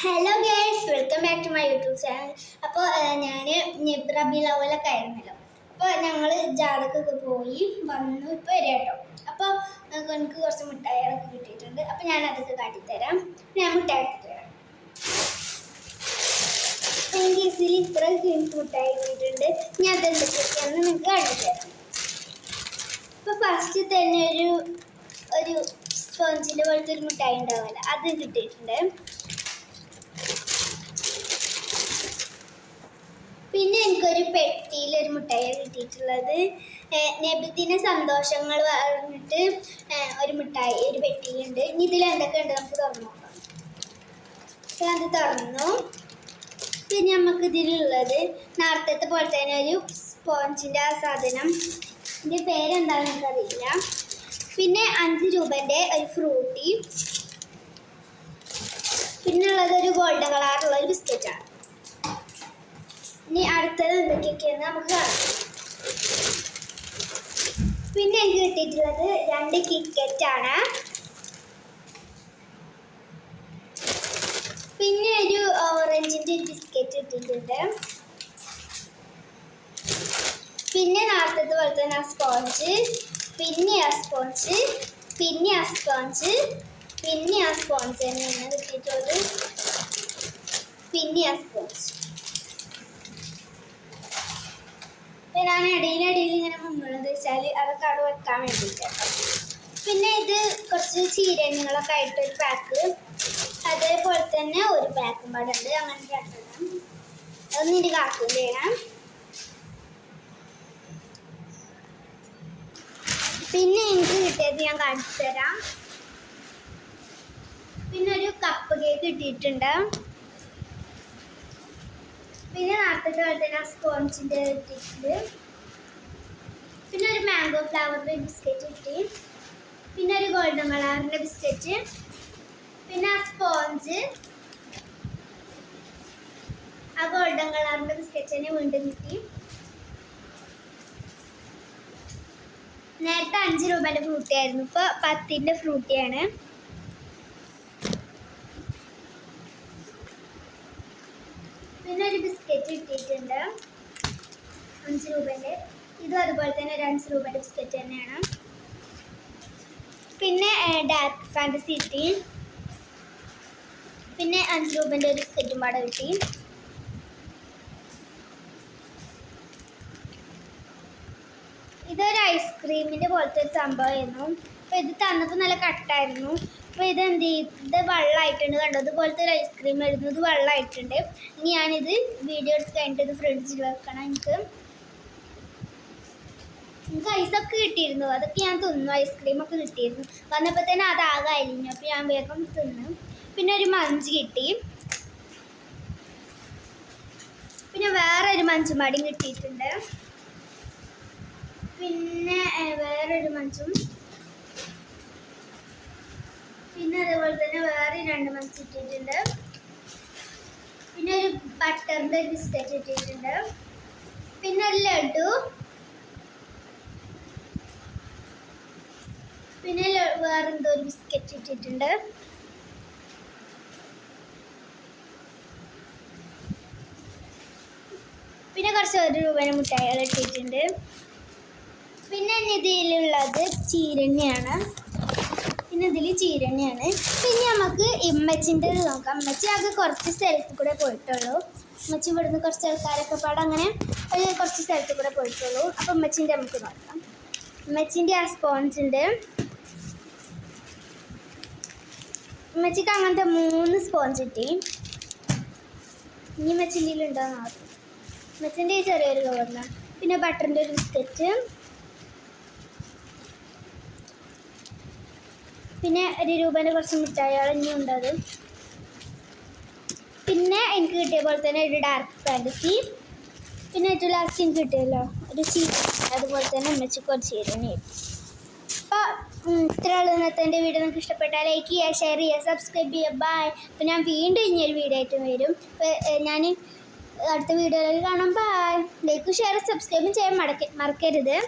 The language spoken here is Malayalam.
Hello guys, welcome back to my YouTube channel. അപ്പോൾ ഞാൻ റബീഉൽ അവ്വലൊക്കെ ആയിരുന്നല്ലോ. അപ്പോൾ ഞങ്ങൾ ജാടക്കൊക്കെ പോയി വന്നു, ഇപ്പോൾ വരിക കേട്ടോ. അപ്പോൾ എനിക്ക് കുറച്ച് മിഠായികളൊക്കെ കിട്ടിയിട്ടുണ്ട്. അപ്പോൾ ഞാൻ അതൊക്കെ കാട്ടിത്തരാം. ഞാൻ മിഠായി എടുത്തിട്ട് തരാം. എനിക്ക് ഇതിൽ ഇത്ര മിഠായി കിട്ടിയിട്ടുണ്ട്. ഞാൻ അതെന്തൊക്കെയാണെന്ന് നിങ്ങൾക്ക് കാട്ടിത്തരാം. അപ്പോൾ ഫസ്റ്റ് തന്നെ ഒരു സ്പോഞ്ചിൻ്റെ പോലത്തെ ഒരു മിഠായി ഉണ്ടാവില്ല, അത് കിട്ടിയിട്ടുണ്ട്. പിന്നെ എനിക്കൊരു പെട്ടിയിലൊരു മിഠായി കിട്ടിയിട്ടുള്ളത്. നബിദിന സന്തോഷങ്ങൾ പറഞ്ഞിട്ട് ഒരു മിഠായി ഒരു പെട്ടിയിലുണ്ട്. ഇനി ഇതിൽ എന്തൊക്കെ ഉണ്ട് നമുക്ക് തുറന്നു നോക്കാം. അത് തുറന്നു. പിന്നെ നമുക്ക് ഇതിലുള്ളത് നേരത്തെ പോലെ തന്നെ ഒരു സ്പോഞ്ചിൻ്റെ ആ സാധനം, ഇതിൻ്റെ പേരെന്താണെന്ന് എനിക്കറിയില്ല. പിന്നെ 5 രൂപേൻ്റെ ഒരു ഫ്രൂട്ടി. പിന്നെ ഉള്ളത് ഒരു ഗോൾഡൻ കളറുള്ള ഒരു ബിസ്ക്കറ്റാണ്. ഇനി അടുത്തത് എന്തൊക്കെയൊക്കെയെന്ന് നമുക്ക് കാണാം. പിന്നെ എനിക്ക് കിട്ടിയിട്ടുള്ളത് 2 കിറ്റ്കാറ്റാണ്. പിന്നെ ഒരു ഓറഞ്ചിൻ്റെ ഒരു ബിസ്ക്കറ്റ് കിട്ടിയിട്ടുണ്ട്. പിന്നെ നേരത്തെ പോലെ തന്നെ ആ സ്പോഞ്ച്, പിന്നെ ആ സ്പോഞ്ച്, പിന്നെ ആ സ്പോഞ്ച്, പിന്നെ ആ സ്പോഞ്ച് തന്നെയാണ് കിട്ടിയിട്ടുള്ളത്. പിന്നെ ആ സ്പോഞ്ച് ഞാൻ ഇടയിലിടയിൽ ഇങ്ങനെ മുങ്ങുന്നത് വെച്ചാൽ അതൊക്കെ അവിടെ വെക്കാൻ വേണ്ടിയിട്ട്. പിന്നെ ഇത് കുറച്ച് ചീരങ്ങളൊക്കെ ആയിട്ടൊരു പാക്ക്, അതേപോലെ തന്നെ ഒരു പാക്കും പാടെ ഉണ്ട്. അങ്ങനെ രണ്ടെണ്ണം. അതൊന്നും ഇത് കാക്കും ചെയ്യണം. പിന്നെ എനിക്ക് കിട്ടിയത് ഞാൻ കാണിച്ചു തരാം. പിന്നെ ഒരു കപ്പ് കേക്ക് കിട്ടിയിട്ടുണ്ട്. പിന്നെ നേരത്തെ പോലെ തന്നെ സ്പോഞ്ചിൻ്റെ കിട്ടിയിട്ടുണ്ട്. പിന്നെ ഒരു മാംഗോ ഫ്ലേവറിൻ്റെ ബിസ്ക്കറ്റ് കിട്ടി. പിന്നെ ഒരു ഗോൾഡൻ കളറിൻ്റെ ബിസ്ക്കറ്റ്. പിന്നെ ആ സ്പോഞ്ച്, ആ ഗോൾഡൻ കളറിൻ്റെ ബിസ്ക്കറ്റ് തന്നെ വീണ്ടും കിട്ടി. നേരത്തെ 5 രൂപേൻ്റെ ഫ്രൂട്ടി ആയിരുന്നു, ഇപ്പോൾ 10ൻ്റെ ഫ്രൂട്ടിയാണ്. പിന്നെ ഒരു ബിസ്ക്കറ്റ് കിട്ടിയിട്ടുണ്ട് 5 രൂപേൻ്റെ. ഇതും അതുപോലെ തന്നെ ഒരു 5 രൂപേൻ്റെ ബിസ്ക്കറ്റ് തന്നെയാണ്. പിന്നെ ഡാർക്ക് ഫാൻറ്റസി കിട്ടി. പിന്നെ 5 രൂപേൻ്റെ ഒരു ബിസ്ക്കറ്റും പാടെ കിട്ടി. ഇതൊരു ഐസ്ക്രീമിൻ്റെ പോലത്തെ ഒരു സംഭവമായിരുന്നു. അപ്പോൾ ഇത് തന്നപ്പോൾ നല്ല കട്ടായിരുന്നു. അപ്പോൾ ഇത് വെള്ളമായിട്ടുണ്ട്, കണ്ടോ? ഇതുപോലത്തെ ഒരു ഐസ്ക്രീം ആയിരുന്നു, ഇത് വെള്ളമായിട്ടുണ്ട്. ഇനി ഞാനിത് വീഡിയോ എടുത്ത് കഴിഞ്ഞിട്ട് ഇത് ഫ്രിഡ്ജിൽ വെക്കണം. എനിക്ക് ഐസൊക്കെ കിട്ടിയിരുന്നു, അതൊക്കെ ഞാൻ തിന്നു. ഐസ്ക്രീമൊക്കെ കിട്ടിയിരുന്നു. വന്നപ്പോൾ തന്നെ അതാകെ അരിഞ്ഞു, അപ്പോൾ ഞാൻ വേഗം തിന്നു. പിന്നെ ഒരു മഞ്ച് കിട്ടി. പിന്നെ വേറെ ഒരു മഞ്ചും പാടിയും കിട്ടിയിട്ടുണ്ട്. പിന്നെ വേറൊരു മഞ്ചും, പിന്നെ അതേപോലെ തന്നെ വേറെ 2 മഞ്ച് കിട്ടിയിട്ടുണ്ട്. പിന്നെ ഒരു ബട്ടറിൻ്റെ ഒരു ബിസ്ക്കറ്റ് കിട്ടിയിട്ടുണ്ട്. പിന്നെ ഒരു ലഡു, പിന്നെ വേറെന്തോ ഒരു ബിസ്ക്കറ്റ് കിട്ടിയിട്ടുണ്ട്. പിന്നെ കുറച്ച് 1 രൂപേൻ്റെ മിഠായികൾ കിട്ടിയിട്ടുണ്ട്. പിന്നെ ഇതിലുള്ളത് ചീരണ്യാണ്. പിന്നെ ഇതിൽ ചീരണ്യാണ്. പിന്നെ നമുക്ക് ഇമ്മച്ചിൻ്റെ നോക്കാം. ഇമ്മച്ചി ആകെ കുറച്ച് സ്ഥലത്ത് കൂടെ പോയിട്ടുള്ളൂ. ഇമ്മച്ചി ഇവിടുന്ന് കുറച്ച് ആൾക്കാരൊക്കെ പാടെ അങ്ങനെ കുറച്ച് സ്ഥലത്ത് കൂടെ പോയിട്ടുള്ളൂ. അപ്പോൾ ഇമ്മച്ചിൻ്റെ നമുക്ക് നോക്കാം. ഇമ്മച്ചിൻ്റെ ആ സ്പോഞ്ചുണ്ട്. ഇമ്മച്ചിക്ക് അങ്ങനത്തെ 3 സ്പോഞ്ച് കിട്ടി. ഇനി ഇമ്മച്ചിൻ്റെ ഉണ്ടോയെന്ന് നോക്കാം. ഇമ്മച്ചിൻ്റെ ചെറിയൊരു കവറിലാണ്. പിന്നെ ബട്ടറിൻ്റെ ഒരു ബിസ്ക്കറ്റ്. പിന്നെ 1 രൂപേൻ്റെ കുറച്ച് മിഠായികൾ ഇനി ഉണ്ടത്. പിന്നെ എനിക്ക് കിട്ടിയ പോലെ തന്നെ ഒരു ഡാർക്ക് ഫാൻറ്റസി. പിന്നെ ഏറ്റവും ലാസ്റ്റ് എനിക്ക് കിട്ടിയല്ലോ ഒരു ചീര, അതുപോലെ തന്നെ ഉമ്മച്ചിക്ക് ഒരു ചീരണി. അപ്പോൾ ഇത്രയുള്ള ഇന്നത്തെ എൻ്റെ വീഡിയോ നിങ്ങൾക്ക് ഇഷ്ടപ്പെട്ടാൽ ലൈക്ക് ചെയ്യുക, ഷെയർ ചെയ്യുക, സബ്സ്ക്രൈബ് ചെയ്യുക. ബൈ. അപ്പോൾ ഞാൻ വീണ്ടും ഇനിയൊരു വീഡിയോ ആയിട്ട് വരും. അപ്പോൾ ഞാൻ അടുത്ത വീഡിയോയിൽ കാണാം. ബൈ. ലൈക്ക് ഷെയർ സബ്സ്ക്രൈബും ചെയ്യാൻ മറക്കരുത്.